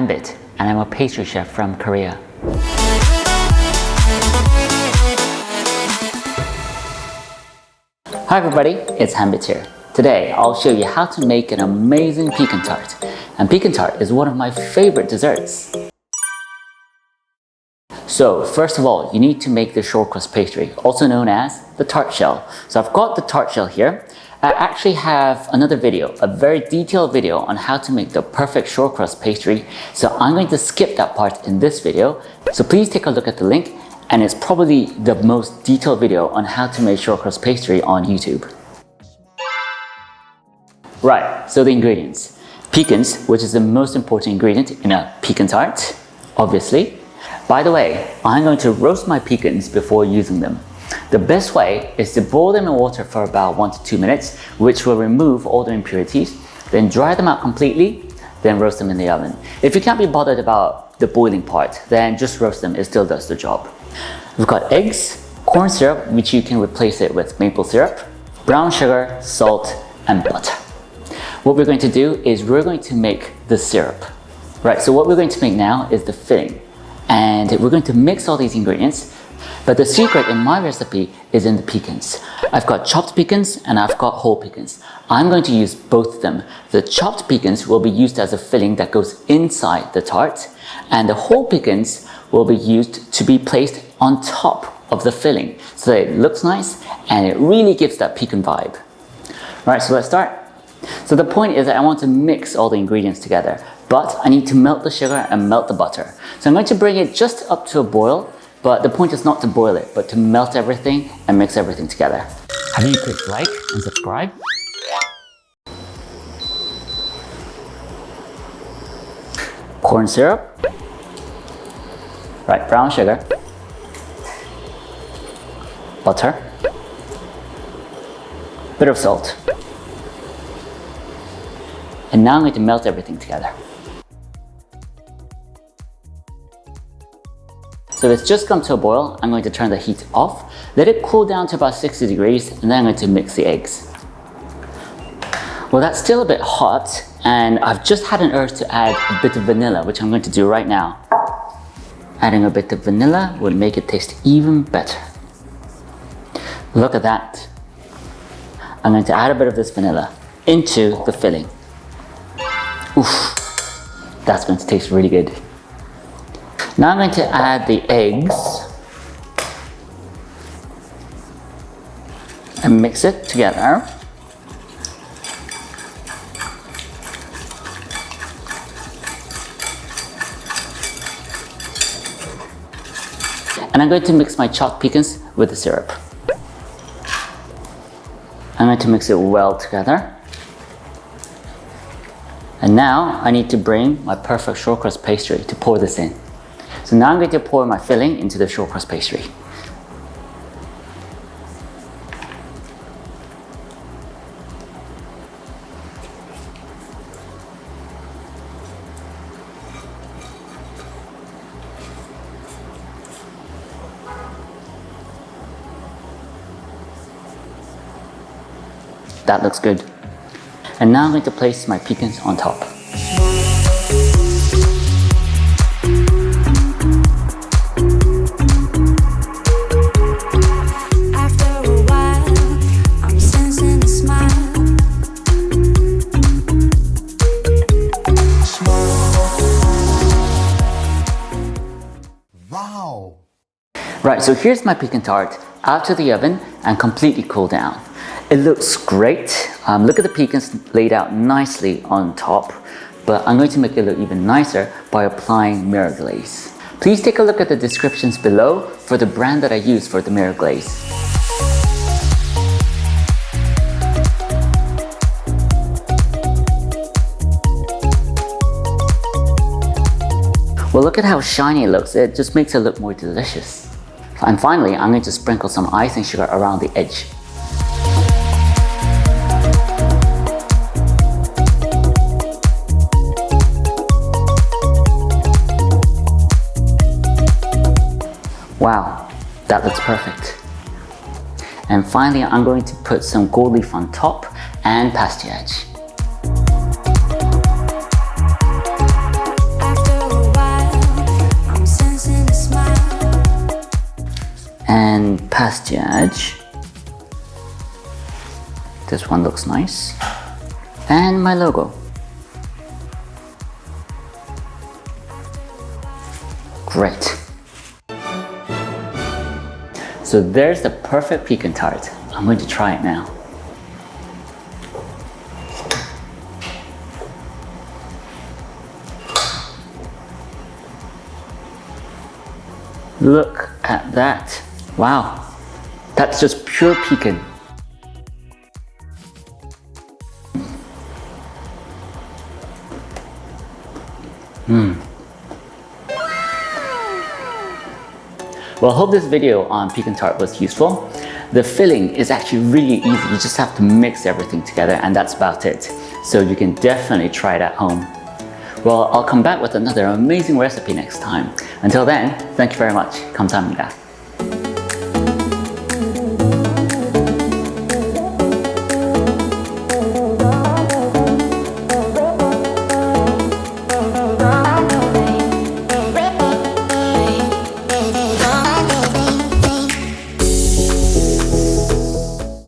Hanbit, and I'm a pastry chef from Korea. Hi everybody, it's Hanbit here. Today I'll show you how to make an amazing pecan tart. And pecan tart is one of my favorite desserts. So first of all, you need to make the shortcrust pastry, also known as the tart shell. So I've got the tart shell here. I actually have another video, a very detailed video on how to make the perfect shortcrust pastry. So I'm going to skip that part in this video. So please take a look at the link, and it's probably the most detailed video on how to make shortcrust pastry on YouTube. Right, so the ingredients. Pecans, which is the most important ingredient in a pecan tart, obviously. By the way, I'm going to roast my pecans before using them. The best way is to boil them in water for about 1 to 2 minutes, which will remove all the impurities, then dry them out completely, then roast them in the oven. If you can't be bothered about the boiling part, then just roast them, it still does the job. We've got eggs, corn syrup, which you can replace it with maple syrup, brown sugar, salt, and butter. What we're going to do is we're going to make the syrup. Right, so what we're going to make now is the filling. And we're going to mix all these ingredients, but the secret in my recipe is in the pecans. I've got chopped pecans and I've got whole pecans. I'm going to use both of them. The chopped pecans will be used as a filling that goes inside the tart, and the whole pecans will be used to be placed on top of the filling so that it looks nice and it really gives that pecan vibe. Alright, so let's start. So the point is that I want to mix all the ingredients together, but I need to melt the sugar and melt the butter. So I'm going to bring it just up to a boil, but the point is not to boil it, but to melt everything and mix everything together. Have you clicked like and subscribe? Corn syrup, right, brown sugar, butter, bit of salt. And now I'm going to melt everything together. So it's just come to a boil. I'm going to turn the heat off, let it cool down to about 60 degrees, and then I'm going to mix the eggs. Well, that's still a bit hot, and I've just had an urge to add a bit of vanilla, which I'm going to do right now. Adding a bit of vanilla would make it taste even better. Look at that. I'm going to add a bit of this vanilla into the filling. Oof, that's going to taste really good. Now I'm going to add the eggs and mix it together. And I'm going to mix my chopped pecans with the syrup. I'm going to mix it well together. And now I need to bring my perfect shortcrust pastry to pour this in. So now I'm going to pour my filling into the shortcrust pastry. That looks good. And now I'm going to place my pecans on top. After a while, I'm sensing a smile. Wow! Right, so here's my pecan tart out of the oven and completely cooled down. It looks great. Look at the pecans laid out nicely on top, but I'm going to make it look even nicer by applying mirror glaze. Please take a look at the descriptions below for the brand that I use for the mirror glaze. Well, look at how shiny it looks. It just makes it look more delicious. And finally, I'm going to sprinkle some icing sugar around the edge. Wow, that looks perfect. And finally, I'm going to put some gold leaf on top and pastry edge. After and pastry. This one looks nice. And my logo. Great. So there's the perfect pecan tart. I'm going to try it now. Look at that. Wow. That's just pure pecan. Well, I hope this video on pecan tart was useful. The filling is actually really easy. You just have to mix everything together and that's about it. So you can definitely try it at home. Well, I'll come back with another amazing recipe next time. Until then, thank you very much. 감사합니다.